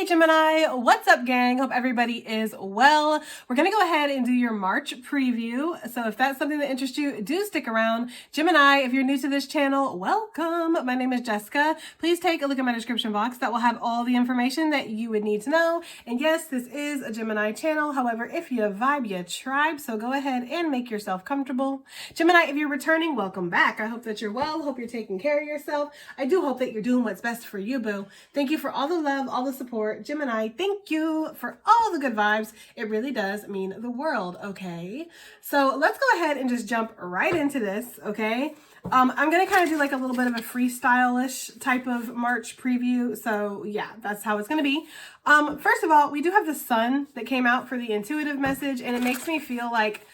Gemini, what's up gang? Hope everybody is well. We're gonna go ahead and do your March preview. So if that's something that interests you, do stick around. Gemini, if you're new to this channel, welcome. My name is Jessica. Please take a look at my description box. That will have all the information that you would need to know. And yes, this is a Gemini channel. However, if you vibe, you tribe. So go ahead and make yourself comfortable. Gemini, if you're returning, welcome back. I hope that you're well. Hope you're taking care of yourself. I do hope that you're doing what's best for you, boo. Thank you for all the love, all the support. Gemini, thank you for all the good vibes. It really does mean the world, okay? So let's go ahead and just jump right into this, okay? I'm going to kind of do like a little bit of a freestyle-ish type of March preview. So yeah, that's how it's going to be. First of all, we do have the sun that came out for the intuitive message, and it makes me feel like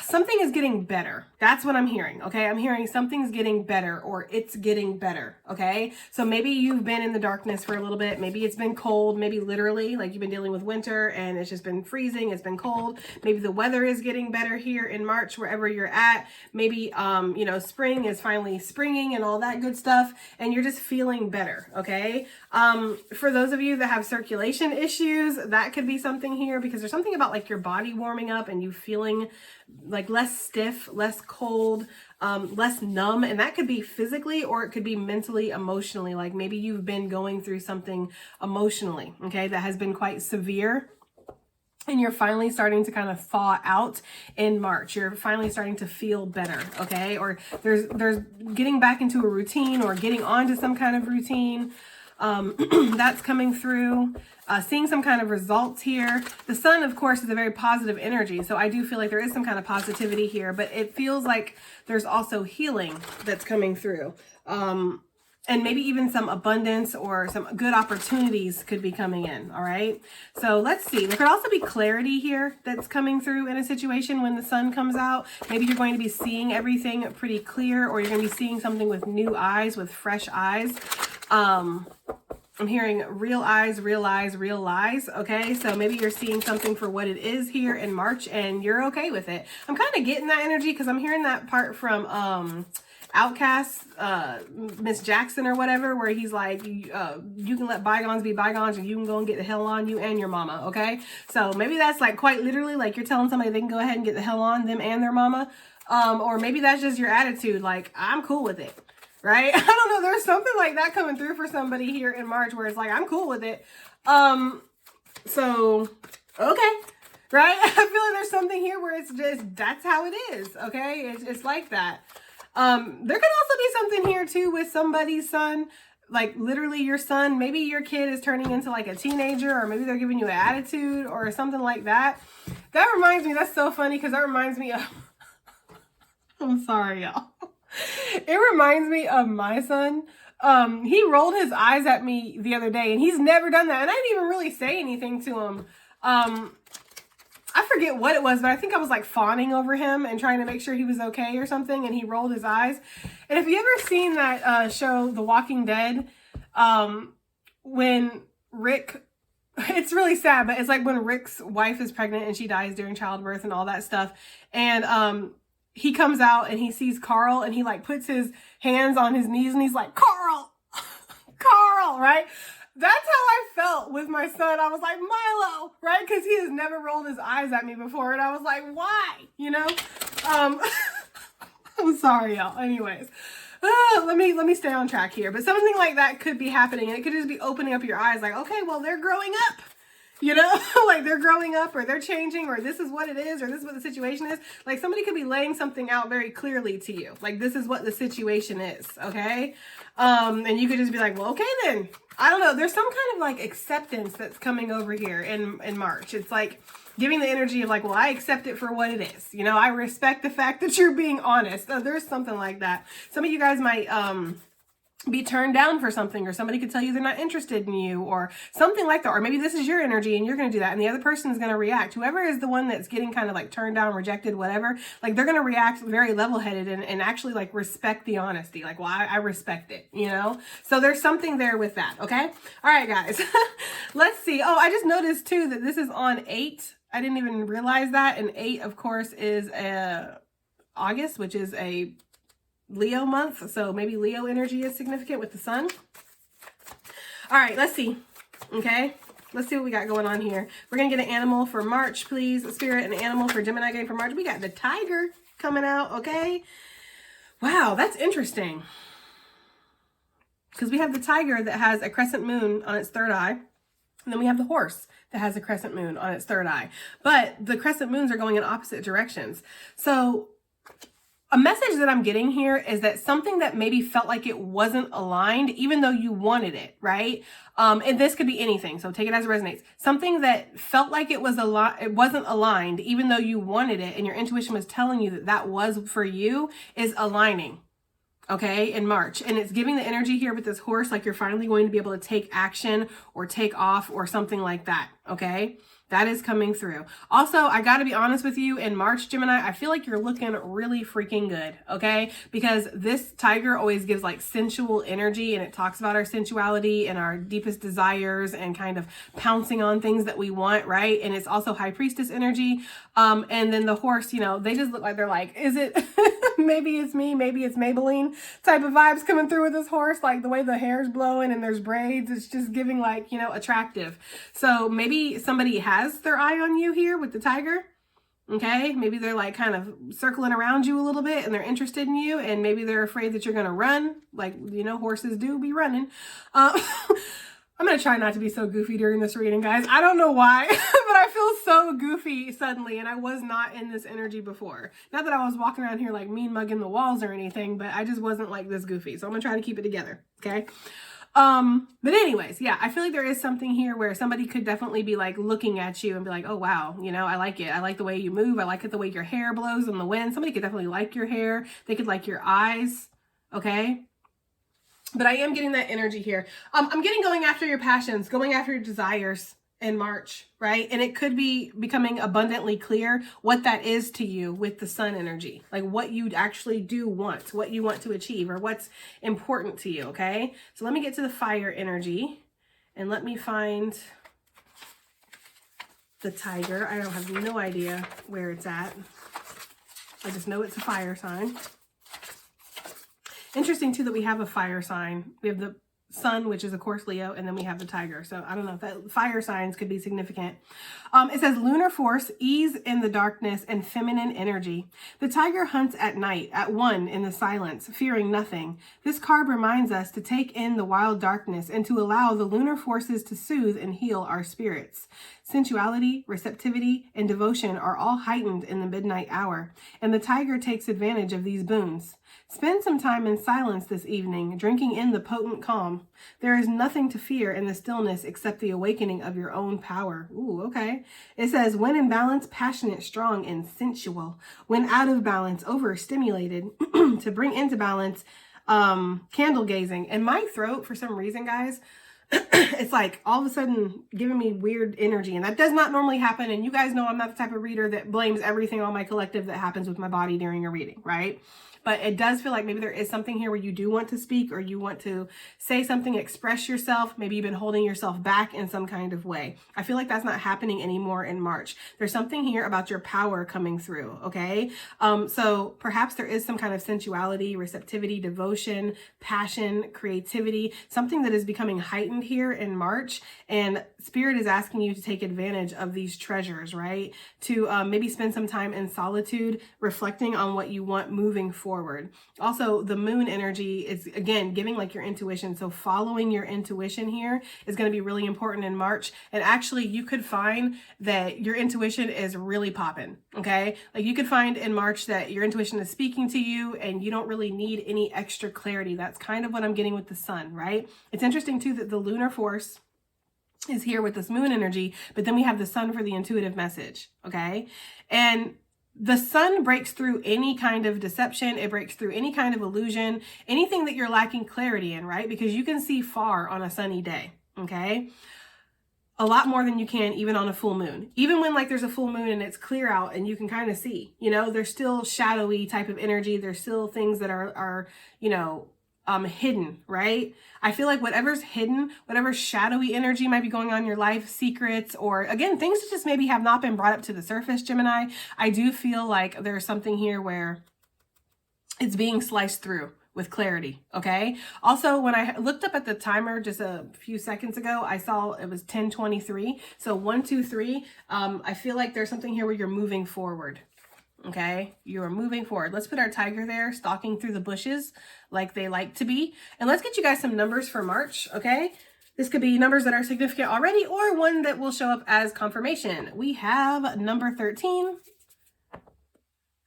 something is getting better. That's what I'm hearing, okay? I'm hearing something's getting better, or it's getting better, okay? So maybe you've been in the darkness for a little bit. Maybe it's been cold, maybe literally, like you've been dealing with winter and it's just been freezing, it's been cold. Maybe the weather is getting better here in March, wherever you're at. Maybe, you know, spring is finally springing and all that good stuff, and you're just feeling better, okay? For those of you that have circulation issues, that could be something here, because there's something about like your body warming up and you feeling like less stiff, less cold, less numb. And that could be physically, or it could be mentally, emotionally. Like maybe you've been going through something emotionally, okay, that has been quite severe, and you're finally starting to kind of thaw out in March. You're finally starting to feel better, okay? Or there's getting back into a routine, or getting onto some kind of routine. That's coming through, seeing some kind of results here. The sun, of course, is a very positive energy. So I do feel like there is some kind of positivity here, but it feels like there's also healing that's coming through. And maybe even some abundance or some good opportunities could be coming in. All right. So let's see. There could also be clarity here that's coming through in a situation when the sun comes out. Maybe you're going to be seeing everything pretty clear, or you're going to be seeing something with new eyes, with fresh eyes. I'm hearing real eyes, real eyes, real lies. Okay. So maybe you're seeing something for what it is here in March, and you're okay with it. I'm kind of getting that energy because I'm hearing that part from, Outcast, Miss Jackson or whatever, where he's like, you can let bygones be bygones, and you can go and get the hell on, you and your mama, okay? So maybe that's like quite literally, like you're telling somebody they can go ahead and get the hell on, them and their mama. Or maybe that's just your attitude, like, I'm cool with it, right? I don't know, there's something like that coming through for somebody here in March, where it's like, I'm cool with it. So, okay. Right? I feel like there's something here where it's just, that's how it is, okay? It's like that. There could also be something here too with somebody's son, like literally your son. Maybe your kid is turning into like a teenager, or maybe they're giving you an attitude or something like that. That reminds me, that's so funny, because that reminds me of, I'm sorry, y'all. It reminds me of my son. He rolled his eyes at me the other day, and he's never done that. And I didn't even really say anything to him. I forget what it was, but I think I was like fawning over him and trying to make sure he was okay or something, and he rolled his eyes. And if you ever seen that show, The Walking Dead, when Rick, it's really sad, but it's like when Rick's wife is pregnant and she dies during childbirth and all that stuff. And he comes out and he sees Carl, and he like puts his hands on his knees and he's like, Carl, Carl, right? That's how I felt with my son. I was like, Milo, right? Because he has never rolled his eyes at me before. And I was like, why? You know? I'm sorry, y'all. Anyways, let me stay on track here. But something like that could be happening. And it could just be opening up your eyes like, okay, well, they're growing up. You know, like they're growing up, or they're changing, or this is what it is, or this is what the situation is. Like somebody could be laying something out very clearly to you. Like this is what the situation is. Okay. And you could just be like, well, okay, then I don't know. There's some kind of like acceptance that's coming over here in March. It's like giving the energy of like, well, I accept it for what it is. You know, I respect the fact that you're being honest. There's something like that. Some of you guys might, be turned down for something, or somebody could tell you they're not interested in you, or something like that. Or maybe this is your energy and you're going to do that, and the other person is going to react. Whoever is the one that's getting kind of like turned down, rejected, whatever, like they're going to react very level-headed and actually like respect the honesty. Like, well, I respect it, you know? So there's something there with that. Okay. All right, guys, let's see. Oh, I just noticed too that this is on 8. I didn't even realize that. And 8, of course, is August, which is a Leo month. So maybe Leo energy is significant with the sun. All right, let's see. Okay, let's see what we got going on here. We're going to get an animal for March, please. Spirit, an animal for Gemini game for March. We got the tiger coming out, okay? Wow, that's interesting. Because we have the tiger that has a crescent moon on its third eye. And then we have the horse that has a crescent moon on its third eye. But the crescent moons are going in opposite directions. So a message that I'm getting here is that something that maybe felt like it wasn't aligned, even though you wanted it, right? And this could be anything, so take it as it resonates. Something that felt like it wasn't aligned, even though you wanted it, and your intuition was telling you that that was for you, is aligning. Okay, in March. And it's giving the energy here with this horse, like you're finally going to be able to take action or take off or something like that. Okay, that is coming through. Also, I got to be honest with you, in March, Gemini, I feel like you're looking really freaking good. Okay, because this tiger always gives like sensual energy, and it talks about our sensuality and our deepest desires and kind of pouncing on things that we want, right? And it's also high priestess energy. And then the horse, you know, they just look like they're like, is it maybe it's me, maybe it's Maybelline type of vibes coming through with this horse, like the way the hair's blowing and there's braids, it's just giving like, you know, attractive. So maybe somebody has their eye on you here with the tiger. Okay, maybe they're like kind of circling around you a little bit and they're interested in you, and maybe they're afraid that you're going to run, like, you know, horses do be running. I'm going to try not to be so goofy during this reading, guys. I don't know why, but I feel so goofy suddenly, and I was not in this energy before. Not that I was walking around here like mean mugging the walls or anything, but I just wasn't like this goofy. So I'm going to try to keep it together, okay? But anyways, yeah, I feel like there is something here where somebody could definitely be like looking at you and be like, oh, wow, you know, I like it. I like the way you move. I like it the way your hair blows in the wind. Somebody could definitely like your hair. They could like your eyes, okay? But I am getting that energy here. I'm getting going after your passions, going after your desires in March, right? And it could be becoming abundantly clear what that is to you with the sun energy, like what you actually do want, what you want to achieve, or what's important to you, okay? So let me get to the fire energy and let me find the tiger. I don't have no idea where it's at. I just know it's a fire sign. Interesting too that we have a fire sign. We have the sun, which is of course Leo, and then we have the tiger. So I don't know if that fire signs could be significant. It says lunar force, ease in the darkness, and feminine energy. The tiger hunts at night, at one in the silence, fearing nothing. This card reminds us to take in the wild darkness and to allow the lunar forces to soothe and heal our spirits. Sensuality, receptivity, and devotion are all heightened in the midnight hour, and the tiger takes advantage of these boons. Spend some time in silence this evening, drinking in the potent calm. There is nothing to fear in the stillness except the awakening of your own power. Ooh, okay. It says, when in balance, passionate, strong, and sensual. When out of balance, overstimulated. To bring into balance, candle gazing. And my throat, for some reason, guys, it's like all of a sudden giving me weird energy, and that does not normally happen. And you guys know I'm not the type of reader that blames everything on my collective that happens with my body during a reading, right? But it does feel like maybe there is something here where you do want to speak, or you want to say something, express yourself. Maybe you've been holding yourself back in some kind of way. I feel like that's not happening anymore in March. There's something here about your power coming through, okay? So perhaps there is some kind of sensuality, receptivity, devotion, passion, creativity, something that is becoming heightened here in March. And Spirit is asking you to take advantage of these treasures, right? To maybe spend some time in solitude, reflecting on what you want moving forward. Also, the moon energy is, again, giving like your intuition. So following your intuition here is going to be really important in March. And actually, you could find that your intuition is really popping, okay? Like you could find in March that your intuition is speaking to you and you don't really need any extra clarity. That's kind of what I'm getting with the sun, right? It's interesting too that the lunar force is here with this moon energy, but then we have the sun for the intuitive message, okay? And the sun breaks through any kind of deception. It breaks through any kind of illusion, anything that you're lacking clarity in, right? Because you can see far on a sunny day, okay? A lot more than you can even on a full moon. Even when like there's a full moon and it's clear out and you can kind of see, you know, there's still shadowy type of energy. There's still things that are, you know, hidden, right? I feel like whatever's hidden, whatever shadowy energy might be going on in your life, secrets, or again, things that just maybe have not been brought up to the surface, Gemini. I do feel like there's something here where it's being sliced through with clarity, okay? Also, when I looked up at the timer just a few seconds ago, I saw it was 10:23. So 1, 2, 3. I feel like there's something here where you're moving forward, okay? You are moving forward. Let's put our tiger there, stalking through the bushes like they like to be. And let's get you guys some numbers for March, okay? This could be numbers that are significant already or one that will show up as confirmation. We have number 13,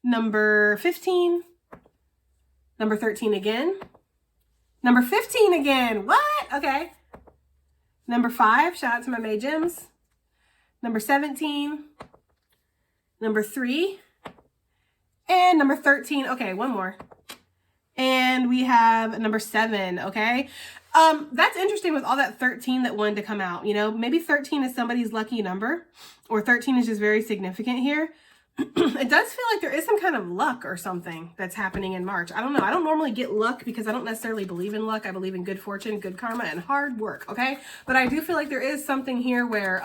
number 15, number 13 again, number 15 again. What? Okay. Number 5, shout out to my May Gems. Number 17, number 3, and number 13. Okay, one more. And we have number 7, okay? That's interesting with all that 13 that wanted to come out. You know, maybe 13 is somebody's lucky number, or 13 is just very significant here. It does feel like there is some kind of luck or something that's happening in March. I don't know. I don't normally get luck because I don't necessarily believe in luck. I believe in good fortune, good karma, and hard work, okay? But I do feel like there is something here where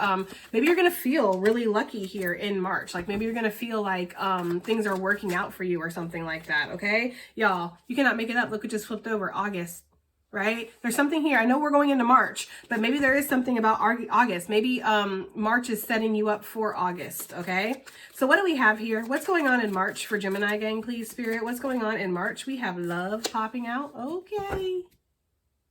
maybe you're going to feel really lucky here in March. Like maybe you're going to feel like things are working out for you or something like that, okay? Y'all, you cannot make it up. Look, it just flipped over. August. Right? There's something here. I know we're going into March, but maybe there is something about August. Maybe March is setting you up for August, okay? So what do we have here? What's going on in March for Gemini gang, please, Spirit? What's going on in March? We have love popping out. Okay.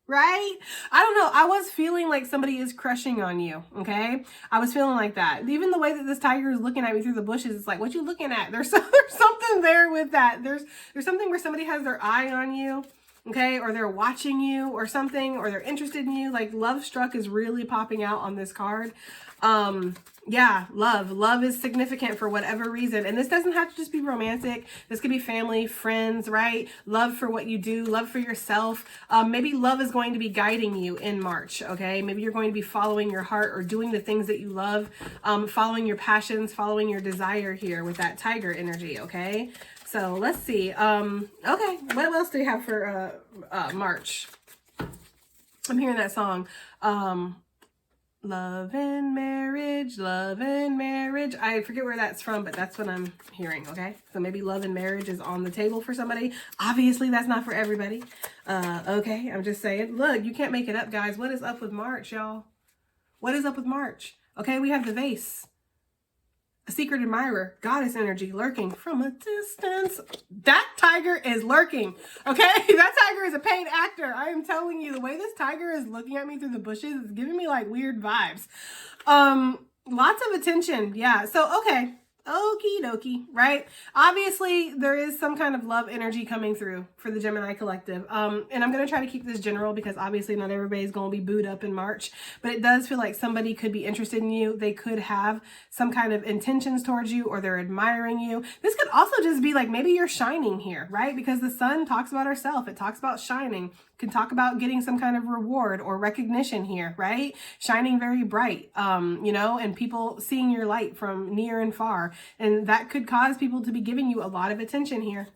Right? I don't know. I was feeling like somebody is crushing on you, okay? I was feeling like that. Even the way that this tiger is looking at me through the bushes, it's like, what you looking at? There's something there with that. There's something where somebody has their eye on you. Okay, or they're watching you or something, or they're interested in you. Like love struck is really popping out on this card. Yeah, love is significant for whatever reason. And this doesn't have to just be romantic. This could be family, friends, right? Love for what you do, love for yourself. Maybe love is going to be guiding you in March, okay? Maybe you're going to be following your heart or doing the things that you love, following your passions, following your desire here with that tiger energy, okay? So let's see. Okay, what else do we have for March? I'm hearing that song. Love and marriage, love and marriage. I forget where that's from, but that's what I'm hearing, okay? So maybe love and marriage is on the table for somebody. Obviously, that's not for everybody. Okay, I'm just saying. Look, you can't make it up, guys. What is up with March, y'all? What is up with March? Okay, we have the vase. A secret admirer, goddess energy lurking from a distance. That tiger is lurking, okay? That tiger is a paid actor. I am telling you, the way this tiger is looking at me through the bushes is giving me like weird vibes. Lots of attention, yeah. So, okay. Okie dokie, right? Obviously, there is some kind of love energy coming through for the Gemini collective. And I'm going to try to keep this general because obviously not everybody's going to be booed up in March. But it does feel like somebody could be interested in you. They could have some kind of intentions towards you or they're admiring you. This could also just be like maybe you're shining here, right? Because the sun talks about herself. It talks about shining. Can talk about getting some kind of reward or recognition here, right? Shining very bright, you know, and people seeing your light from near and far. And that could cause people to be giving you a lot of attention here.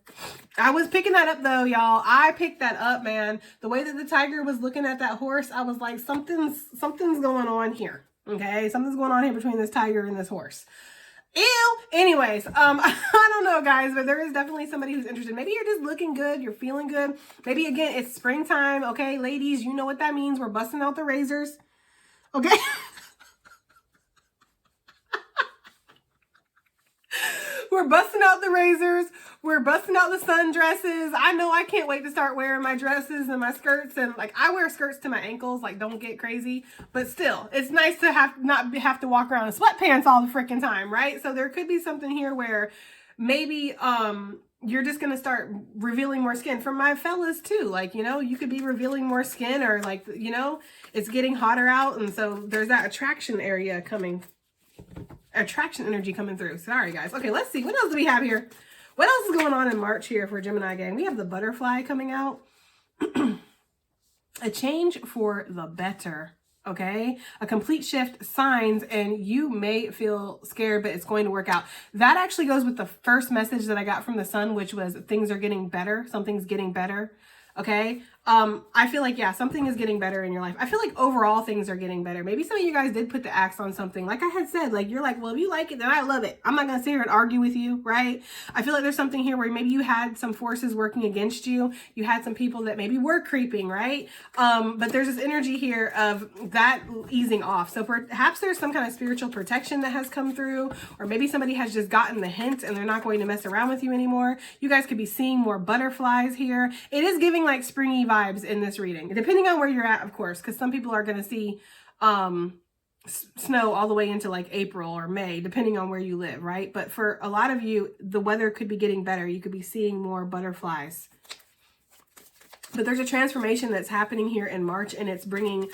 I was picking that up though, y'all. I picked that up, man. The way that the tiger was looking at that horse, I was like, something's going on here. Okay. Something's going on here between this tiger and this horse. Ew. Anyways, I don't know, guys, but there is definitely somebody who's interested. Maybe you're just looking good. You're feeling good. Maybe, again, it's springtime. Okay, ladies, you know what that means. We're busting out the razors. Okay. We're busting out the razors. We're busting out the sundresses. I know I can't wait to start wearing my dresses and my skirts. And like I wear skirts to my ankles, like don't get crazy. But still, it's nice to not have to walk around in sweatpants all the freaking time, right? So there could be something here where maybe you're just going to start revealing more skin. For my fellas too, like, you know, you could be revealing more skin or like, you know, it's getting hotter out. And so there's that attraction area coming. Attraction energy coming through. Sorry, guys. Okay, let's see. What else do we have here? What else is going on in March here for Gemini gang? We have the butterfly coming out. A change for the better. Okay, a complete shift, signs, and you may feel scared, but it's going to work out. That actually goes with the first message that I got from the sun, which was things are getting better. Something's getting better. Okay, I feel like, yeah, something is getting better in your life. I feel like overall things are getting better. Maybe some of you guys did put the axe on something. Like I had said, like, you're like, well, if you like it, then I love it. I'm not going to sit here and argue with you, right? I feel like there's something here where maybe you had some forces working against you. You had some people that maybe were creeping, right? But there's this energy here of that easing off. So perhaps there's some kind of spiritual protection that has come through, or maybe somebody has just gotten the hint and they're not going to mess around with you anymore. You guys could be seeing more butterflies here. It is giving like springy vibes in this reading, depending on where you're at, of course, because some people are going to see snow all the way into like April or May, depending on where you live, right? But for a lot of you, the weather could be getting better. You could be seeing more butterflies. But there's a transformation that's happening here in March, and it's bringing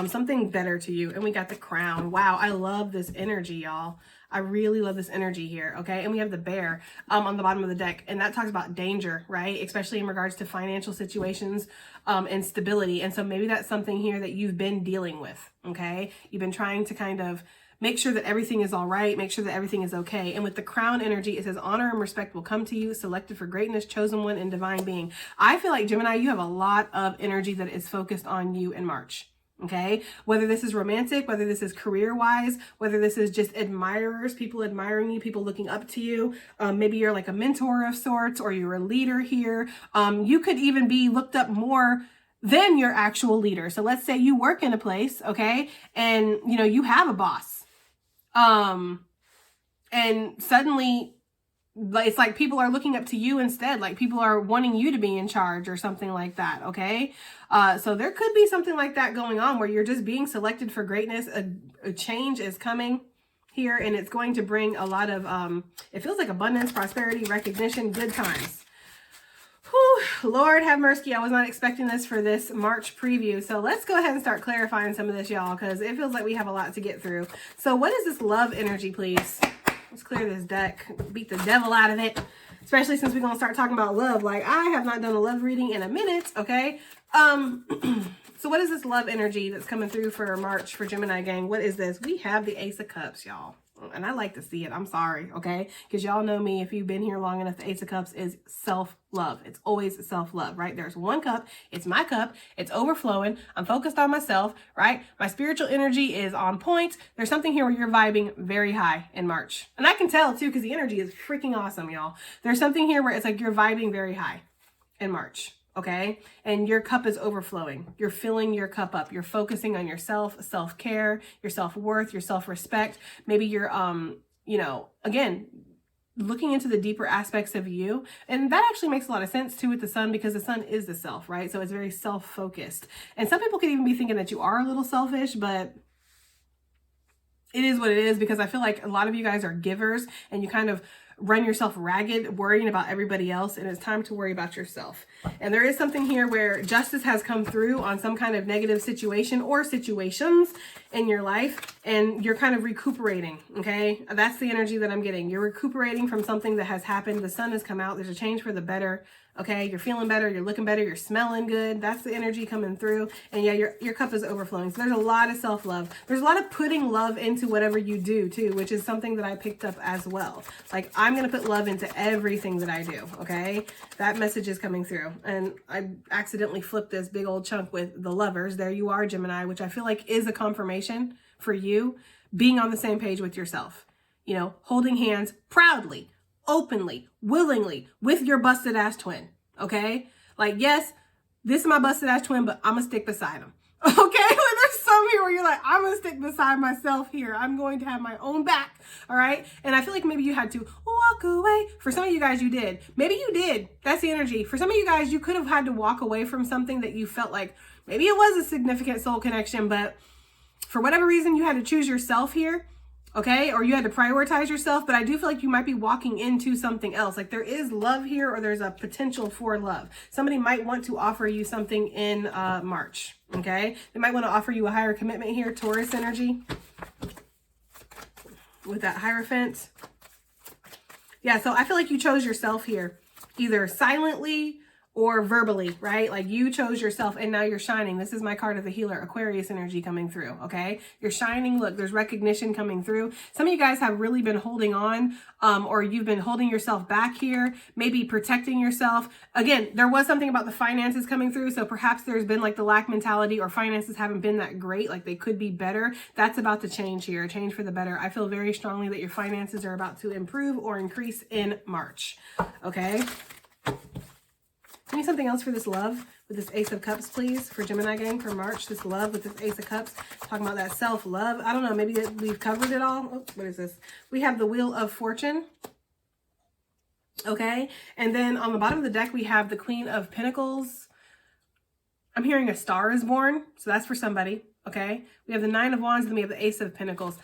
something better to you. And we got the crown. Wow, I love this energy, y'all. I really love this energy here, okay? And we have the bear on the bottom of the deck, and that talks about danger, right? Especially in regards to financial situations and stability. And so maybe that's something here that you've been dealing with, okay? You've been trying to kind of make sure that everything is all right, make sure that everything is okay. And with the crown energy, it says honor and respect will come to you, selected for greatness, chosen one, and divine being. I feel like, Gemini, you have a lot of energy that is focused on you in March. Okay, whether this is romantic, whether this is career-wise, whether this is just admirers, people admiring you, people looking up to you. Maybe you're like a mentor of sorts, or you're a leader here. You could even be looked up more than your actual leader. So let's say you work in a place, okay, and you know you have a boss, and suddenly it's like people are looking up to you instead, like people are wanting you to be in charge or something like that, okay? So there could be something like that going on where you're just being selected for greatness. A change is coming here, and it's going to bring a lot of, it feels like abundance, prosperity, recognition, good times. Whew, Lord have mercy. I was not expecting this for this March preview. So let's go ahead and start clarifying some of this, y'all, because it feels like we have a lot to get through. So what is this love energy, please? Let's clear this deck, beat the devil out of it, especially since we're going to start talking about love. Like, I have not done a love reading in a minute, okay? So what is this love energy that's coming through for March for Gemini gang? What is this? We have the Ace of Cups, y'all. And I like to see it. I'm sorry, okay? Because y'all know me, if you've been here long enough, the Ace of Cups is self-love. It's always self-love, right? There's one cup. It's my cup. It's overflowing. I'm focused on myself, right? My spiritual energy is on point. There's something here where you're vibing very high in March. And I can tell, too, because the energy is freaking awesome, y'all. There's something here where it's like you're vibing very high in March. Okay. And your cup is overflowing. You're filling your cup up. You're focusing on yourself, self-care, your self-worth, your self-respect. Maybe you're, you know, again, looking into the deeper aspects of you. And that actually makes a lot of sense too with the sun, because the sun is the self, right? So it's very self-focused. And some people could even be thinking that you are a little selfish, but it is what it is, because I feel like a lot of you guys are givers and you kind of run yourself ragged worrying about everybody else, and it's time to worry about yourself. And there is something here where justice has come through on some kind of negative situation or situations in your life, and you're kind of recuperating, okay? That's the energy that I'm getting. You're recuperating from something that has happened. The sun has come out. There's a change for the better, okay? You're feeling better. You're looking better. You're smelling good. That's the energy coming through. And yeah, your cup is overflowing. So there's a lot of self-love. There's a lot of putting love into whatever you do too, which is something that I picked up as well. Like, I'm going to put love into everything that I do, okay? That message is coming through. And I accidentally flipped this big old chunk with the lovers. There you are, Gemini, which I feel like is a confirmation for you being on the same page with yourself. You know, holding hands proudly, openly, willingly with your busted ass twin, okay? Like, yes, this is my busted ass twin, but I'm gonna stick beside him, okay? Like, there's some here where you're like, I'm gonna stick beside myself here. I'm going to have my own back, all right? And I feel like maybe you had to walk away. For some of you guys, you did. Maybe you did. That's the energy. For some of you guys, you could have had to walk away from something that you felt like maybe it was a significant soul connection, but for whatever reason, you had to choose yourself here. Okay, or you had to prioritize yourself, but I do feel like you might be walking into something else. Like, there is love here, or there's a potential for love. Somebody might want to offer you something in March, okay? They might want to offer you a higher commitment here, Taurus energy, with that Hierophant. Yeah, so I feel like you chose yourself here, either silently or verbally, right? Like you chose yourself and now you're shining. This is my card of the healer, Aquarius energy coming through, okay? You're shining. Look, there's recognition coming through. Some of you guys have really been holding on, or you've been holding yourself back here, maybe protecting yourself. Again, there was something about the finances coming through, so perhaps there's been like the lack mentality, or finances haven't been that great, like they could be better. That's about to change here, change for the better. I feel very strongly that your finances are about to improve or increase in March, okay? Give me something else for this love with this Ace of Cups, please, for Gemini gang for March. This love with this Ace of Cups, talking about that self-love. I don't know, maybe we've covered it all. Oh, what is this? We have the Wheel of Fortune. Okay, and then on the bottom of the deck, we have the Queen of Pentacles. I'm hearing a star is born, so that's for somebody, okay? We have the Nine of Wands, and then we have the Ace of Pentacles.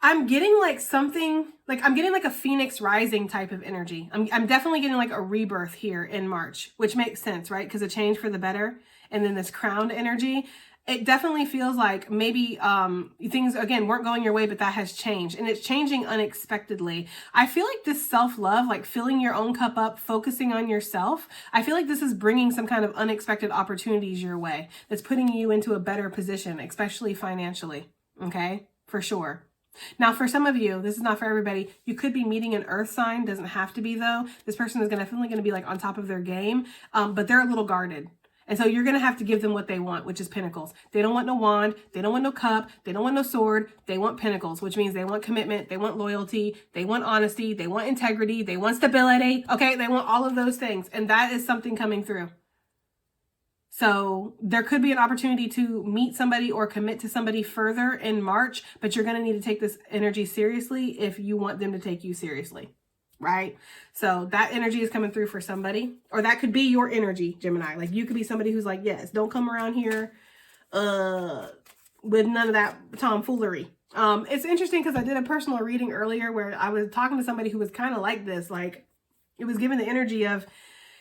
I'm getting like something, like I'm getting like a Phoenix rising type of energy. I'm definitely getting like a rebirth here in March, which makes sense, right? Because a change for the better. And then this crowned energy, it definitely feels like maybe things, again, weren't going your way, but that has changed. And it's changing unexpectedly. I feel like this self-love, like filling your own cup up, focusing on yourself, I feel like this is bringing some kind of unexpected opportunities your way. That's putting you into a better position, especially financially, okay? For sure. Now, for some of you, this is not for everybody. You could be meeting an earth sign. Doesn't have to be, though. This person is definitely going to be like on top of their game, but they're a little guarded. And so you're going to have to give them what they want, which is pentacles. They don't want no wand. They don't want no cup. They don't want no sword. They want pentacles, which means they want commitment. They want loyalty. They want honesty. They want integrity. They want stability. Okay, they want all of those things. And that is something coming through. So there could be an opportunity to meet somebody or commit to somebody further in March, but you're going to need to take this energy seriously if you want them to take you seriously, right? So that energy is coming through for somebody, or that could be your energy, Gemini. Like you could be somebody who's like, yes, don't come around here with none of that tomfoolery. It's interesting because I did a personal reading earlier where I was talking to somebody who was kind of like this, like it was given the energy of,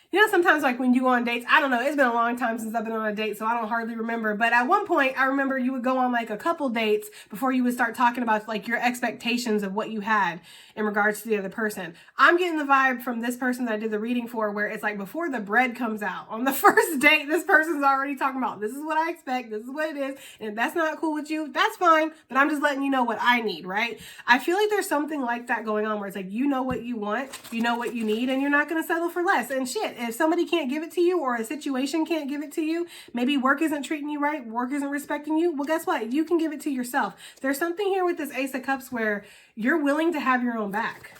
you know, sometimes like when you go on dates, I don't know, it's been a long time since I've been on a date, so I don't hardly remember. But at one point, I remember you would go on like a couple dates before you would start talking about like your expectations of what you had in regards to the other person. I'm getting the vibe from this person that I did the reading for where it's like before the bread comes out on the first date, this person's already talking about, this is what I expect, this is what it is. And if that's not cool with you, that's fine. But I'm just letting you know what I need, right? I feel like there's something like that going on where it's like, you know what you want, you know what you need, and you're not going to settle for less. And shit, if somebody can't give it to you or a situation can't give it to you, maybe work isn't treating you right, work isn't respecting you, well, guess what? You can give it to yourself. There's something here with this Ace of Cups where you're willing to have your own back.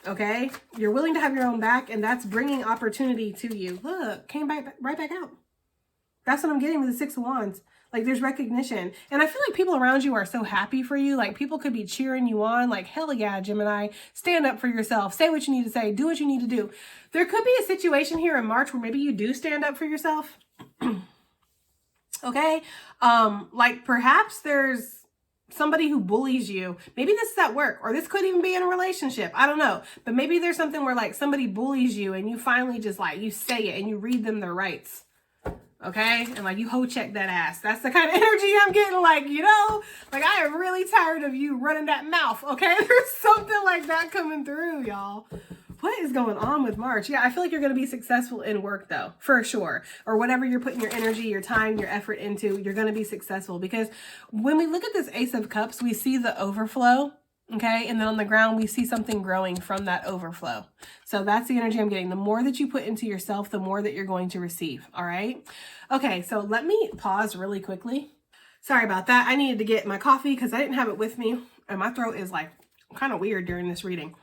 Okay? You're willing to have your own back, and that's bringing opportunity to you. Look, came back right back out. That's what I'm getting with the Six of Wands. Like there's recognition. And I feel like people around you are so happy for you. Like people could be cheering you on. Like, hell yeah, Gemini, stand up for yourself. Say what you need to say. Do what you need to do. There could be a situation here in March where maybe you do stand up for yourself. Okay? Like perhaps there's somebody who bullies you. Maybe this is at work, or this could even be in a relationship. I don't know. But maybe there's something where like somebody bullies you and you finally just like, you say it and you read them their rights. Okay? And like you hoe check that ass. That's the kind of energy I'm getting. Like, you know, like I am really tired of you running that mouth. Okay? There's something like that coming through, y'all. What is going on with March? Yeah, I feel like you're going to be successful in work though, for sure. Or whatever you're putting your energy, your time, your effort into, you're going to be successful. Because when we look at this Ace of Cups, we see the overflow. Okay, and then on the ground, we see something growing from that overflow. So that's the energy I'm getting. The more that you put into yourself, the more that you're going to receive. All right. Okay, so let me pause really quickly. Sorry about that. I needed to get my coffee because I didn't have it with me. And my throat is like kind of weird during this reading.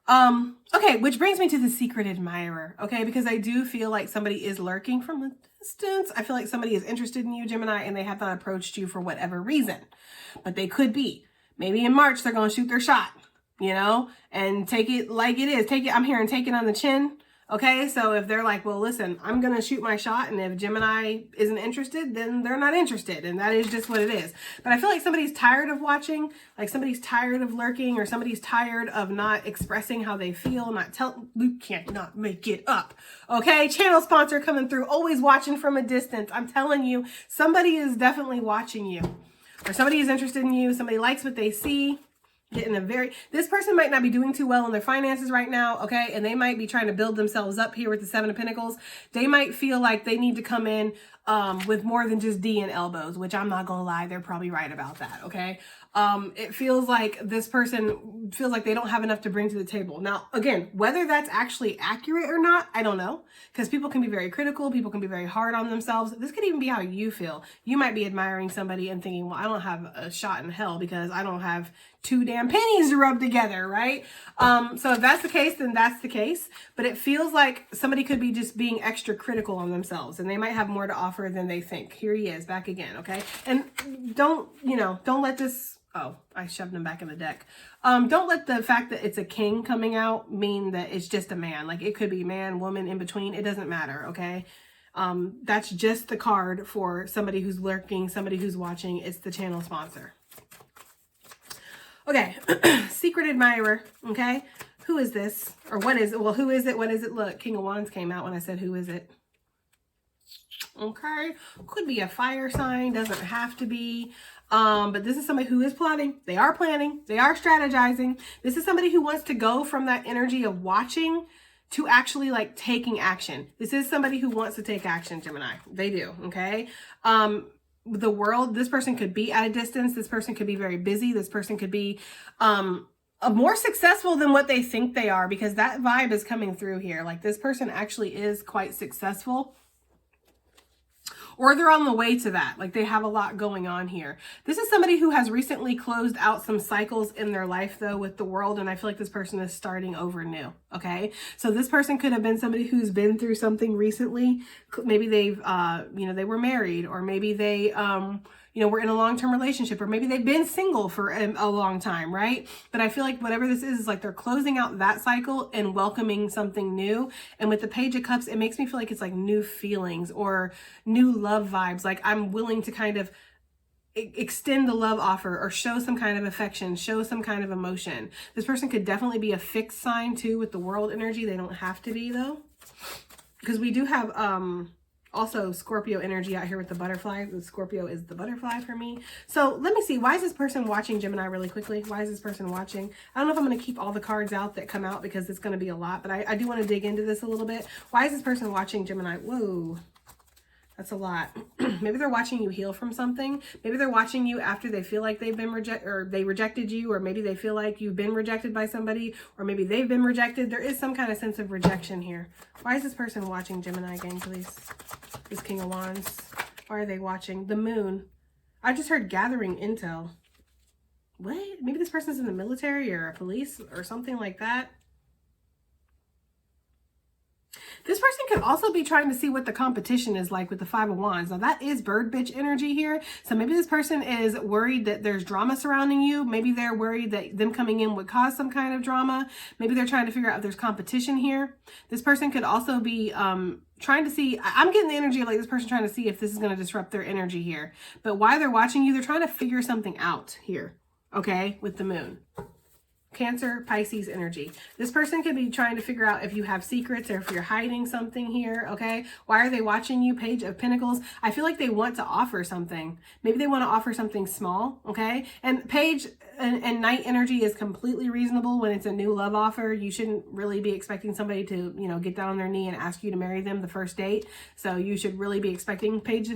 Okay, which brings me to the secret admirer. Okay, because I do feel like somebody is lurking from a distance. I feel like somebody is interested in you, Gemini, and they have not approached you for whatever reason. But they could be. Maybe in March, they're going to shoot their shot, you know, and take it like it is. Take it, I'm hearing take it on the chin. Okay, so if they're like, well, listen, I'm going to shoot my shot. And if Gemini isn't interested, then they're not interested. And that is just what it is. But I feel like somebody's tired of watching, like somebody's tired of lurking, or somebody's tired of not expressing how they feel, you can't not make it up. Okay, channel sponsor coming through, always watching from a distance. I'm telling you, somebody is definitely watching you. Or somebody is interested in you, somebody likes what they see, This person might not be doing too well in their finances right now, okay? And they might be trying to build themselves up here with the Seven of Pentacles. They might feel like they need to come in with more than just D and elbows, which I'm not gonna lie, they're probably right about that, okay? It feels like this person feels like they don't have enough to bring to the table. Now, again, whether that's actually accurate or not, I don't know, because people can be very critical, people can be very hard on themselves. This could even be how you feel. You might be admiring somebody and thinking, well, I don't have a shot in hell because I don't have 2 damn pennies to rub together, right? So if that's the case, then that's the case. But it feels like somebody could be just being extra critical on themselves, and they might have more to offer than they think. Here he is, back again, okay? And don't let this, oh, I shoved him back in the deck. Don't let the fact that it's a king coming out mean that it's just a man. Like, it could be man, woman, in between. It doesn't matter, okay? That's just the card for somebody who's lurking, somebody who's watching. It's the channel sponsor. Okay, secret admirer, okay? Who is this? Or what is it? Well, who is it? What is it? Look, King of Wands came out when I said, who is it? Okay, could be a fire sign, doesn't have to be. But this is somebody who is plotting. They are planning. They are strategizing. This is somebody who wants to go from that energy of watching to actually like taking action. This is somebody who wants to take action, Gemini. They do, okay? The world, this person could be at a distance. This person could be very busy. This person could be more successful than what they think they are, because that vibe is coming through here. Like, this person actually is quite successful. Or they're on the way to that. Like, they have a lot going on here. This is somebody who has recently closed out some cycles in their life, though, with the world. And I feel like this person is starting over new. Okay. So this person could have been somebody who's been through something recently. Maybe they've, they were married, or maybe they, were in a long-term relationship, or maybe they've been single for a long time, right? But I feel like whatever this is like they're closing out that cycle and welcoming something new. And with the Page of Cups, it makes me feel like it's like new feelings or new love vibes. Like, I'm willing to kind of extend the love offer or show some kind of affection, show some kind of emotion. This person could definitely be a fixed sign too with the world energy. They don't have to be, though, because we do have, also Scorpio energy out here with the butterfly. The Scorpio is the butterfly for me. So let me see. Why is this person watching, Gemini, really quickly? Why is this person watching? I don't know if I'm going to keep all the cards out that come out because it's going to be a lot, but I do want to dig into this a little bit. Why is this person watching, Gemini? Whoa. That's a lot. Maybe they're watching you heal from something. Maybe they're watching you after they feel like they've been rejected, or they rejected you, or maybe they feel like you've been rejected by somebody, or maybe they've been rejected. There is some kind of sense of rejection here. Why is this person watching, Gemini, gang, please? This King of Wands. Why are they watching? The Moon. I just heard gathering intel. What? Maybe this person's in the military or a police or something like that. This person could also be trying to see what the competition is like with the Five of Wands. Now, that is bird bitch energy here. So maybe this person is worried that there's drama surrounding you. Maybe they're worried that them coming in would cause some kind of drama. Maybe they're trying to figure out if there's competition here. This person could also be trying to see, I'm getting the energy of like this person trying to see if this is going to disrupt their energy here. But while they're watching you, they're trying to figure something out here, okay, with the Moon. Cancer, Pisces energy. This person could be trying to figure out if you have secrets or if you're hiding something here, okay? Why are they watching you? Page of Pentacles. I feel like they want to offer something. Maybe they want to offer something small, okay? And Page and Knight energy is completely reasonable when it's a new love offer. You shouldn't really be expecting somebody to, get down on their knee and ask you to marry them the first date. So you should really be expecting Page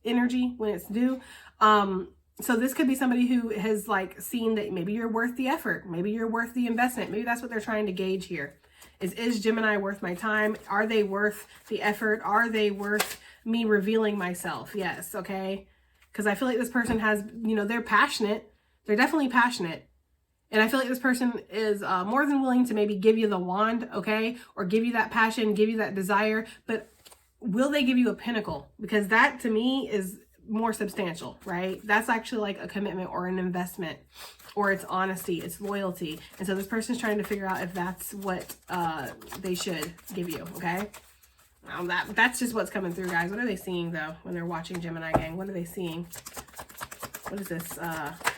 energy when it's due. So this could be somebody who has like seen that maybe you're worth the effort. Maybe you're worth the investment. Maybe that's what they're trying to gauge here. Is Gemini worth my time? Are they worth the effort? Are they worth me revealing myself? Yes. Okay. Because I feel like this person has, they're passionate. They're definitely passionate. And I feel like this person is more than willing to maybe give you the wand, okay? Or give you that passion, give you that desire. But will they give you a pinnacle? Because that to me is more substantial, right? That's actually like a commitment or an investment, or it's honesty, it's loyalty. And so this person's trying to figure out if that's what they should give you, okay? That's just what's coming through, guys. What are they seeing, though, when they're watching, Gemini gang? What are they seeing? What is this?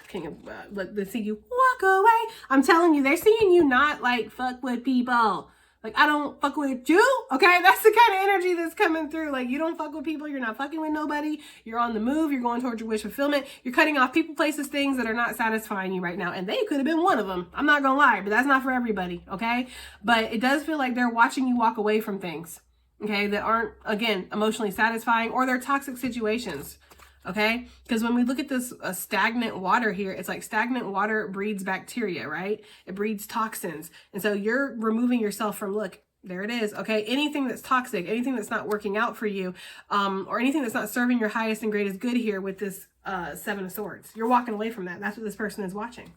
King of, they see you walk away. I'm telling you, they're seeing you not like fuck with people. Like, I don't fuck with you. Okay. That's the kind of energy that's coming through. Like, you don't fuck with people. You're not fucking with nobody. You're on the move. You're going towards your wish fulfillment. You're cutting off people, places, things that are not satisfying you right now. And they could have been one of them. I'm not gonna lie, but that's not for everybody. Okay. But it does feel like they're watching you walk away from things. Okay. That aren't, again, emotionally satisfying, or they're toxic situations. Okay, because when we look at this stagnant water here, it's like stagnant water breeds bacteria, right? It breeds toxins. And so you're removing yourself from, look, there it is. Okay, anything that's toxic, anything that's not working out for you, or anything that's not serving your highest and greatest good here with this Seven of Swords. You're walking away from that. That's what this person is watching.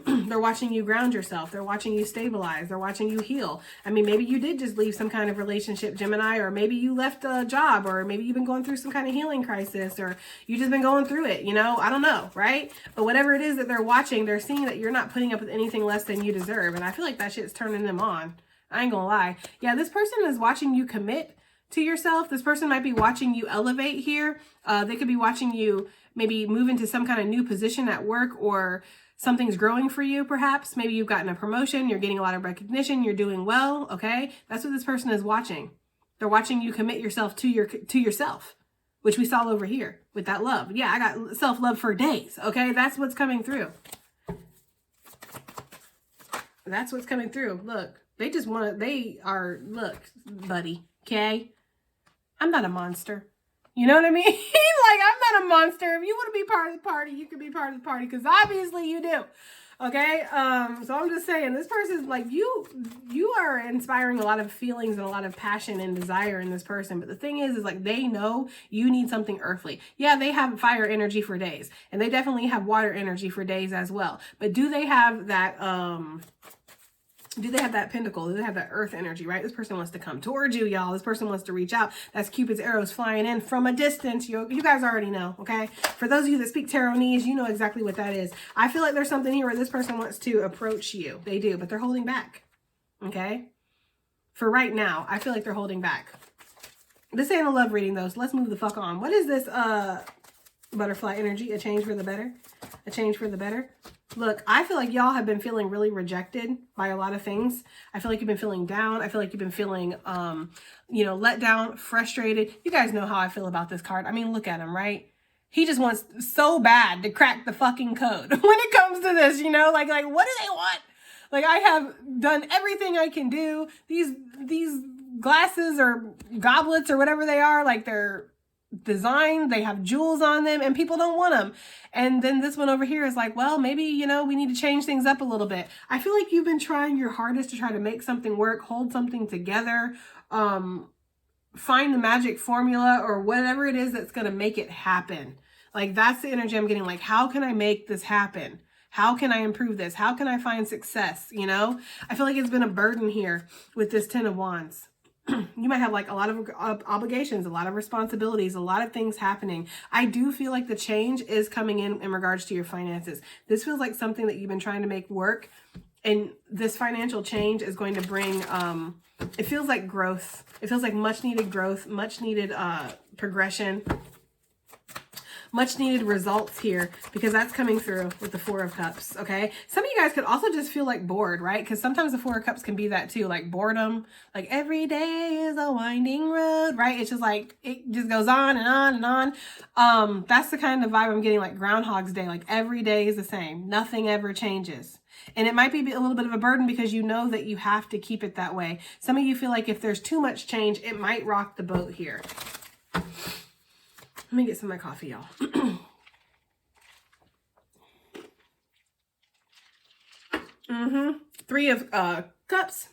They're watching you ground yourself. They're watching you stabilize. They're watching you heal. I mean, maybe you did just leave some kind of relationship, Gemini, or maybe you left a job, or maybe you've been going through some kind of healing crisis, or you just been going through it, you know, I don't know, right? But whatever it is that they're watching, they're seeing that you're not putting up with anything less than you deserve. And I feel like that shit's turning them on. I ain't gonna lie. Yeah, this person is watching you commit to yourself. This person might be watching you elevate here. They could be watching you maybe move into some kind of new position at work, or something's growing for you, perhaps. Maybe you've gotten a promotion, you're getting a lot of recognition, you're doing well, okay? That's what this person is watching. They're watching you commit yourself to yourself, which we saw over here with that love. Yeah, I got self-love for days, okay? That's what's coming through. That's what's coming through. Look, they just want to, look, buddy, okay? I'm not a monster. You know what I mean? Like, I'm not a monster. If you want to be part of the party, you can be part of the party, because obviously you do. Okay? So I'm just saying, this person's like, you are inspiring a lot of feelings and a lot of passion and desire in this person. But the thing is like, they know you need something earthly. Yeah, they have fire energy for days, and they definitely have water energy for days as well. But do they have that, pentacle? Do they have that earth energy, right? This person wants to come towards you, y'all. This person wants to reach out. That's Cupid's arrows flying in from a distance. You guys already know, okay? For those of you that speak Tarotanese, you know exactly what that is. I feel like there's something here where this person wants to approach you. They do, but they're holding back, okay? For right now, I feel like they're holding back. This ain't a love reading, though, so let's move the fuck on. What is this butterfly energy? A change for the better? A change for the better? Look, I feel like y'all have been feeling really rejected by a lot of things. I feel like you've been feeling down. I feel like you've been feeling, let down, frustrated. You guys know how I feel about this card. I mean, look at him, right? He just wants so bad to crack the fucking code when it comes to this, you know? Like, what do they want? Like, I have done everything I can do. These glasses or goblets or whatever they are, like, they're designed, they have jewels on them, and people don't want them. And then this one over here is like, well, maybe, we need to change things up a little bit. I feel like you've been trying your hardest to try to make something work, hold something together, find the magic formula or whatever it is that's going to make it happen. Like, that's the energy I'm getting. Like, how can I make this happen? How can I improve this? How can I find success? I feel like it's been a burden here with this Ten of Wands. You might have like a lot of obligations, a lot of responsibilities, a lot of things happening. I do feel like the change is coming in regards to your finances. This feels like something that you've been trying to make work, and this financial change is going to bring, it feels like growth. It feels like much needed growth, much needed progression, much needed results here, because that's coming through with the Four of Cups, okay? Some of you guys could also just feel like bored, right? Because sometimes the Four of Cups can be that too, like boredom. Like, every day is a winding road, right? It's just like, it just goes on and on and on. That's the kind of vibe I'm getting, like Groundhog's Day. Like, every day is the same. Nothing ever changes. And it might be a little bit of a burden because you know that you have to keep it that way. Some of you feel like if there's too much change, it might rock the boat here. Let me get some of my coffee, y'all. Three of Cups.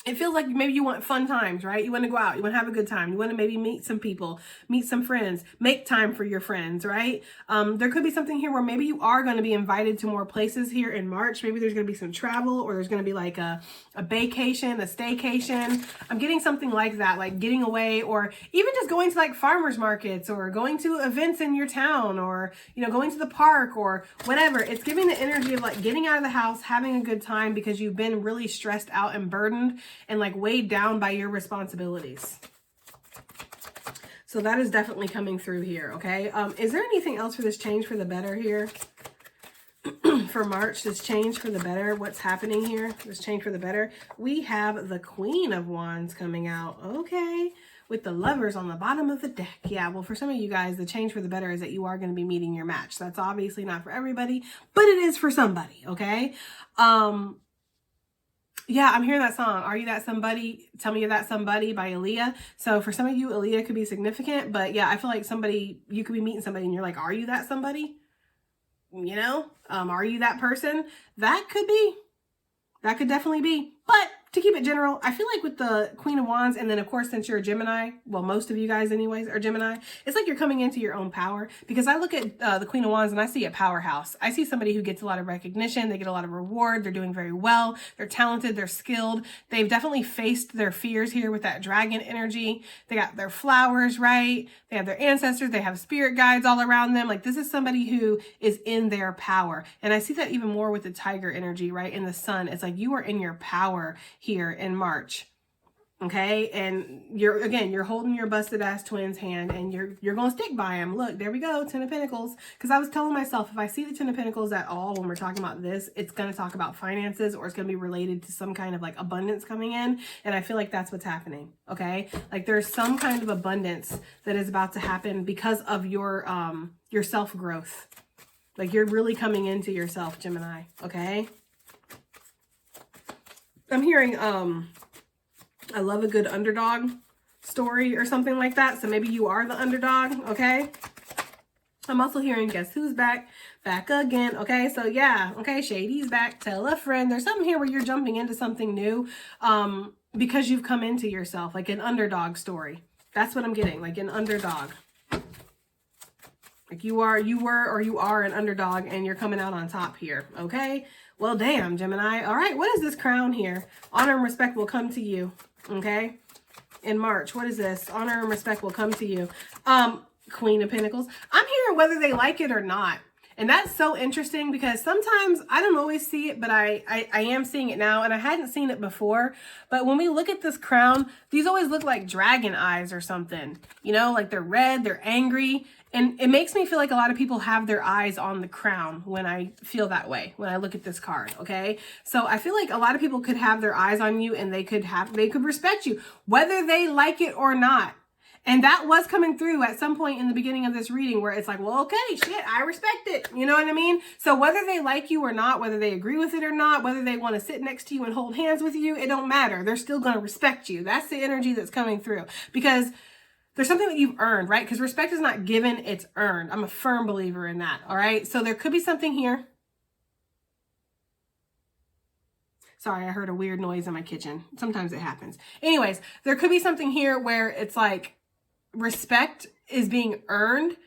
It feels like maybe you want fun times, right? You want to go out. You want to have a good time. You want to maybe meet some people, meet some friends, make time for your friends, right? There could be something here where maybe you are going to be invited to more places here in March. Maybe there's going to be some travel, or there's going to be like a vacation, a staycation. I'm getting something like that, like getting away, or even just going to like farmers markets, or going to events in your town, or, going to the park or whatever. It's giving the energy of like getting out of the house, having a good time because you've been really stressed out and burdened and like weighed down by your responsibilities. So that is definitely coming through here, okay? Is there anything else for this change for the better here? for March, this change for the better. What's happening here? This change for the better. We have the Queen of Wands coming out. Okay. With the Lovers on the bottom of the deck. Yeah, well, for some of you guys, the change for the better is that you are going to be meeting your match. That's obviously not for everybody, but it is for somebody, okay? Yeah, I'm hearing that song. Are You That Somebody? Tell Me You're That Somebody by Aaliyah. So for some of you, Aaliyah could be significant, but yeah, I feel like you could be meeting somebody and you're like, are you that somebody? You know, are you that person? That could definitely be, but to keep it general, I feel like with the Queen of Wands, and then of course, since you're a Gemini, well, most of you guys anyways are Gemini, it's like you're coming into your own power, because I look at the Queen of Wands and I see a powerhouse. I see somebody who gets a lot of recognition. They get a lot of reward. They're doing very well. They're talented. They're skilled. They've definitely faced their fears here with that dragon energy. They got their flowers, right? They have their ancestors. They have spirit guides all around them. Like, this is somebody who is in their power. And I see that even more with the tiger energy, right? In the sun. It's like you are in your power here in March. Okay, and you're holding your busted ass twin's hand, and you're gonna stick by him. Look, there we go, Ten of Pentacles. Because I was telling myself, if I see the Ten of Pentacles at all when we're talking about this, it's gonna talk about finances, or it's gonna be related to some kind of like abundance coming in. And I feel like that's what's happening. Okay, like there's some kind of abundance that is about to happen because of your self growth. Like you're really coming into yourself, Gemini. Okay. I'm hearing, I love a good underdog story or something like that. So maybe you are the underdog, okay? I'm also hearing, guess who's back? Back again, okay? So yeah, okay, Shady's back. Tell a friend. There's something here where you're jumping into something new because you've come into yourself, like an underdog story. That's what I'm getting, like an underdog. Like you were or you are an underdog and you're coming out on top here, okay? Well, damn, Gemini. All right, what is this crown here? Honor and respect will come to you, okay? In March, what is this? Honor and respect will come to you. Queen of Pentacles. I'm hearing whether they like it or not. And that's so interesting because sometimes I don't always see it, but I am seeing it now, and I hadn't seen it before. But when we look at this crown, these always look like dragon eyes or something. You know, like they're red, they're angry. And it makes me feel like a lot of people have their eyes on the crown when I feel that way, when I look at this card, okay? So I feel like a lot of people could have their eyes on you and they could respect you, whether they like it or not. And that was coming through at some point in the beginning of this reading where it's like, well, okay, shit, I respect it. You know what I mean? So whether they like you or not, whether they agree with it or not, whether they want to sit next to you and hold hands with you, it don't matter. They're still going to respect you. That's the energy that's coming through because there's something that you've earned, right? Because respect is not given, it's earned. I'm a firm believer in that, all right? So there could be something here. Sorry, I heard a weird noise in my kitchen. Sometimes it happens. Anyways, there could be something here where it's like respect is being earned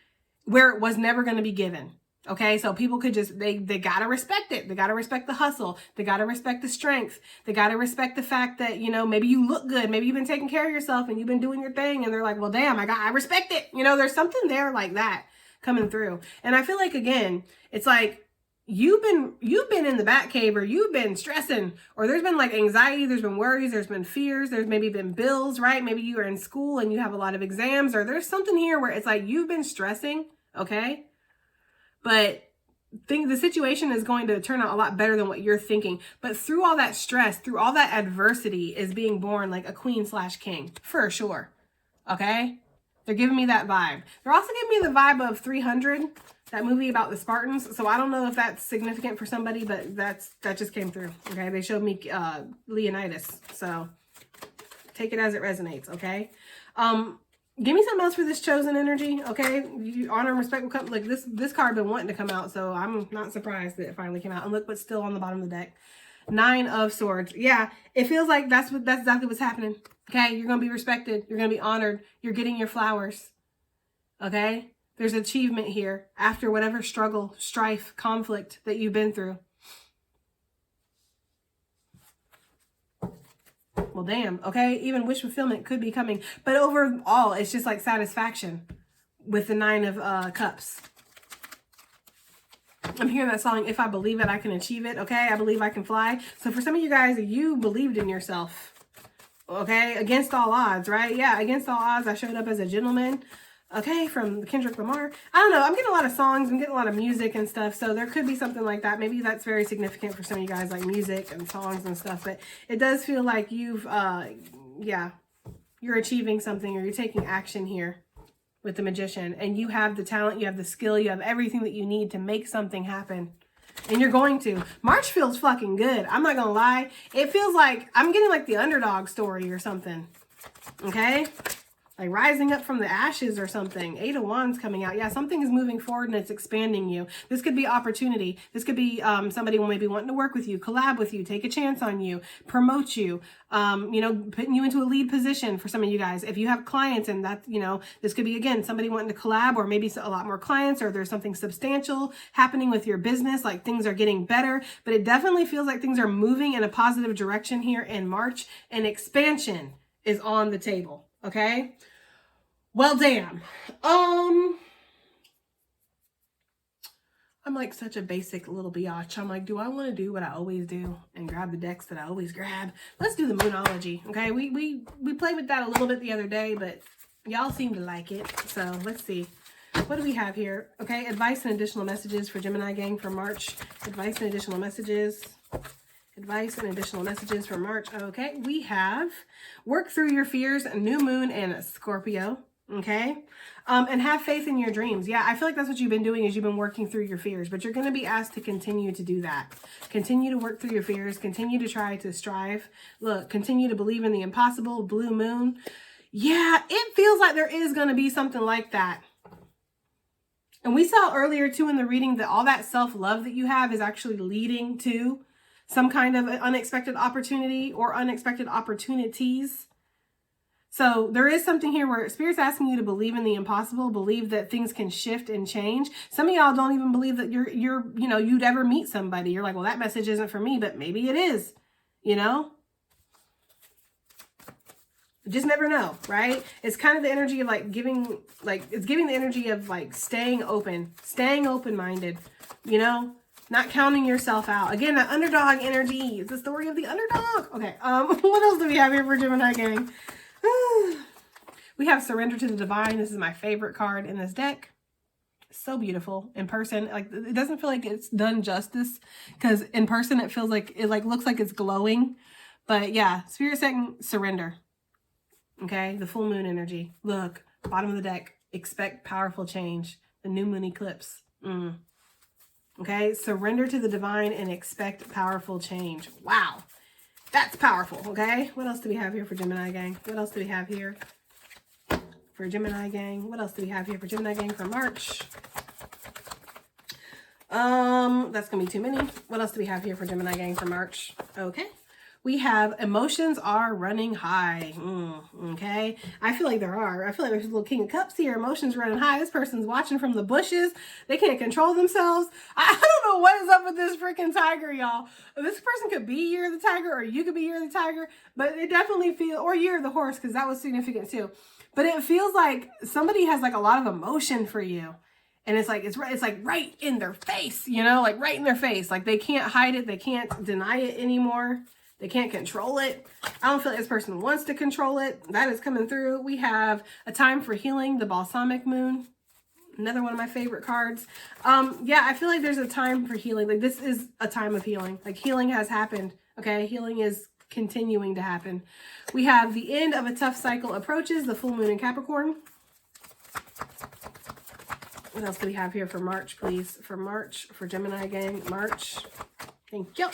where it was never going to be given. Okay, so people could just, they got to respect it. They got to respect the hustle. They got to respect the strength. They got to respect the fact that, you know, maybe you look good. Maybe you've been taking care of yourself and you've been doing your thing. And they're like, well, damn, I respect it. You know, there's something there like that coming through. And I feel like, again, it's like you've been in the bat cave, or you've been stressing, or there's been like anxiety. There's been worries. There's been fears. There's maybe been bills, right? Maybe you are in school and you have a lot of exams, or there's something here where it's like you've been stressing. Okay. But the situation is going to turn out a lot better than what you're thinking. But through all that stress, through all that adversity is being born like a queen/king, for sure. Okay? They're giving me that vibe. They're also giving me the vibe of 300, that movie about the Spartans. So I don't know if that's significant for somebody, but that just came through. Okay? They showed me Leonidas. So take it as it resonates. Okay? Give me something else for this chosen energy, okay? Honor and respect will come. Like this card been wanting to come out, so I'm not surprised that it finally came out. And look what's still on the bottom of the deck. 9 of Swords. Yeah, it feels like that's exactly what's happening. Okay, you're gonna be respected. You're gonna be honored. You're getting your flowers. Okay, there's achievement here after whatever struggle, strife, conflict that you've been through. Well, damn, okay? Even wish fulfillment could be coming. But overall, it's just like satisfaction with the 9 of Cups. I'm hearing that song, If I Believe It, I Can Achieve It, okay? I believe I can fly. So for some of you guys, you believed in yourself, okay? Against all odds, right? Yeah, against all odds, I showed up as a gentleman. Okay, from Kendrick Lamar. I don't know. I'm getting a lot of songs. I'm getting a lot of music and stuff. So there could be something like that. Maybe that's very significant for some of you guys, like music and songs and stuff. But it does feel like you've, yeah, you're achieving something, or you're taking action here with the Magician. And you have the talent, you have the skill, you have everything that you need to make something happen. And you're going to. March feels fucking good. I'm not going to lie. It feels like I'm getting like the Underdog story or something. Okay? Like rising up from the ashes or something. 8 of Wands coming out. Yeah, something is moving forward and it's expanding you. This could be opportunity. This could be somebody maybe wanting to work with you, collab with you, take a chance on you, promote you, you know, putting you into a lead position for some of you guys. If you have clients, and that, you know, this could be, again, somebody wanting to collab, or maybe a lot more clients, or there's something substantial happening with your business, like things are getting better. But it definitely feels like things are moving in a positive direction here in March, and expansion is on the table. Okay? Well, damn. I'm like such a basic little biatch. I'm like, do I want to do what I always do and grab the decks that I always grab? Let's do the Moonology. Okay, we played with that a little bit the other day, but y'all seem to like it. So let's see. What do we have here? Okay, advice and additional messages for Gemini gang for March. Advice and additional messages. Advice and additional messages for March. Okay, we have work through your fears, new moon, and Scorpio. Okay, and have faith in your dreams. Yeah, I feel like that's what you've been doing, is you've been working through your fears, but you're going to be asked to continue to do that. Continue to work through your fears. Continue to try to strive. Look, continue to believe in the impossible. Blue moon. Yeah, it feels like there is going to be something like that. And we saw earlier too in the reading that all that self-love that you have is actually leading to some kind of unexpected opportunity or unexpected opportunities. So there is something here where Spirit's asking you to believe in the impossible, believe that things can shift and change. Some of y'all don't even believe that you'd ever meet somebody. You're like, well, that message isn't for me, but maybe it is, you know? Just never know, right? It's kind of the energy of like giving, like it's giving the energy of like staying open, staying open-minded, you know? Not counting yourself out. Again, that underdog energy. It's the story of the underdog. Okay, what else do we have here for Gemini gang? We have Surrender to the Divine. This is my favorite card in this deck. So beautiful in person. Like, it doesn't feel like it's done justice, because in person it feels like it looks like it's glowing. But yeah, Spirit saying surrender. Okay, the full moon energy. Look, bottom of the deck. Expect powerful change. The new moon eclipse. Okay, surrender to the divine and expect powerful change. Wow. That's powerful, okay? What else do we have here for Gemini gang? What else do we have here for Gemini gang? What else do we have here for Gemini gang for March? That's gonna be too many. What else do we have here for Gemini gang for March? Okay. We have emotions are running high. Okay. I feel like there are. I feel like there's a little King of Cups here. Emotions running high. This person's watching from the bushes. They can't control themselves. I don't know what is up with this freaking tiger, y'all. This person could be Year of the Tiger, or you could be Year of the Tiger, but it definitely feels, or Year of the Horse, because that was significant too. But it feels like somebody has like a lot of emotion for you. And it's like right in their face, you know, like right in their face. Like they can't hide it. They can't deny it anymore. They can't control it. I don't feel like this person wants to control it. That is coming through. We have a time for healing, the balsamic moon. Another one of my favorite cards. Yeah, I feel like there's a time for healing. Like this is a time of healing. Like healing has happened. Okay, healing is continuing to happen. We have the end of a tough cycle approaches, the full moon in Capricorn. What else do we have here for March, please? For March, for Gemini gang, March. Thank you.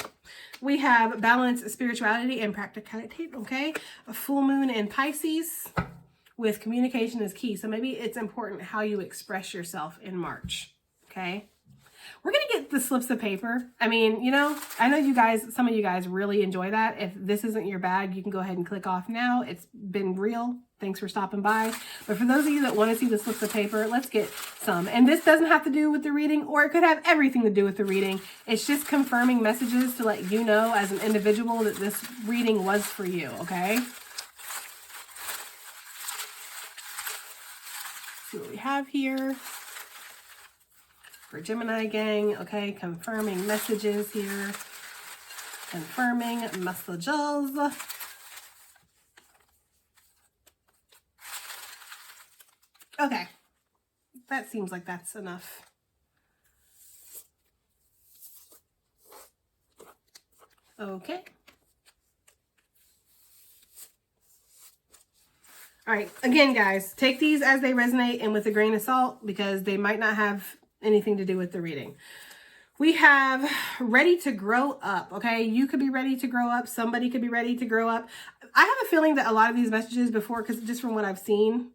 We have balance, spirituality, and practicality, okay? A full moon in Pisces with communication is key. So maybe it's important how you express yourself in March, okay? We're going to get the slips of paper. I mean, you know, I know you guys, some of you guys really enjoy that. If this isn't your bag, you can go ahead and click off now. It's been real. Thanks for stopping by. But for those of you that want to see the slips of paper, let's get some. And this doesn't have to do with the reading, or it could have everything to do with the reading. It's just confirming messages to let you know as an individual that this reading was for you, okay? See what we have here for Gemini gang, okay? Confirming messages here. Confirming messages. Okay, That seems like that's enough. Okay. All right. Again, guys, take these as they resonate and with a grain of salt because they might not have anything to do with the reading. We have ready to grow up, okay? You could be ready to grow up. Somebody could be ready to grow up. I have a feeling that a lot of these messages before, because just from what I've seen,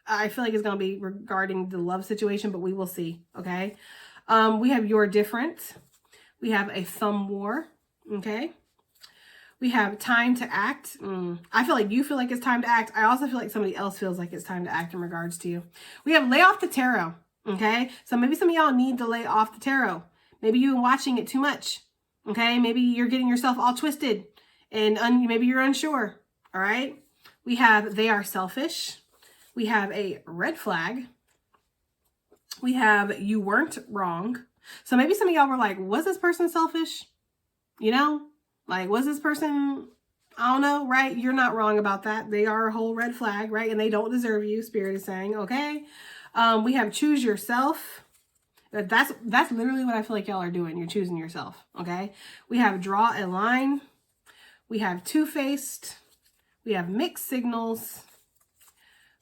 I feel like it's going to be regarding the love situation, but we will see, okay? We have you're different. We have a thumb war, okay? We have time to act. I feel like you feel like it's time to act. I also feel like somebody else feels like it's time to act in regards to you. We have lay off the tarot, okay? So maybe some of y'all need to lay off the tarot. Maybe you've been watching it too much, okay? Maybe you're getting yourself all twisted and maybe you're unsure, all right? We have they are selfish. We have a red flag. We have you weren't wrong. So maybe some of y'all were like, was this person selfish? You know, like, was this person, I don't know, right? You're not wrong about that. They are a whole red flag, right? And they don't deserve you, Spirit is saying, okay? We have choose yourself. That's literally what I feel like y'all are doing. You're choosing yourself, okay? We have draw a line. We have two-faced. We have mixed signals.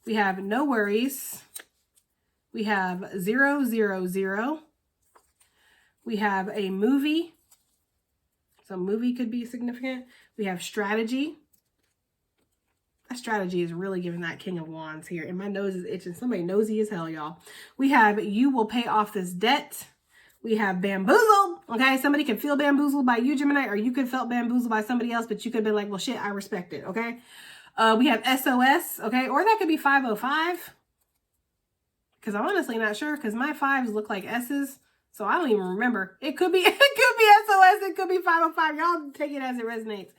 We have no worries. We have 000. We have a movie. So movie could be significant. We have strategy. That strategy is really giving that King of Wands here. And my nose is itching. Somebody nosy as hell, y'all. We have you will pay off this debt. We have bamboozled. Okay, somebody could feel bamboozled by you, Gemini, or you could felt bamboozled by somebody else, but you could have been like, well, shit, I respect it. Okay. We have SOS. Okay, or that could be 505. Because I'm honestly not sure because my fives look like S's. So I don't even remember. It could be SOS. It could be 505. Y'all take it as it resonates.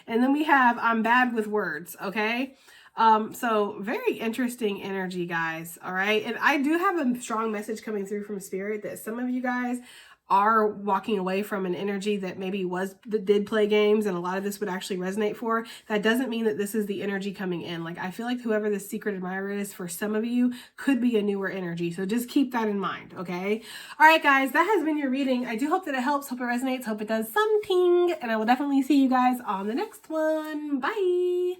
And then we have I'm bad with words. Okay. So very interesting energy, guys. All right. And I do have a strong message coming through from Spirit that some of you guys are walking away from an energy that maybe did play games, and a lot of this would actually resonate for. That doesn't mean that this is the energy coming in. Like, I feel like whoever this secret admirer is for some of you could be a newer energy. So just keep that in mind, okay? All right, guys, that has been your reading. I do hope that it helps, hope it resonates, hope it does something, and I will definitely see you guys on the next one. Bye.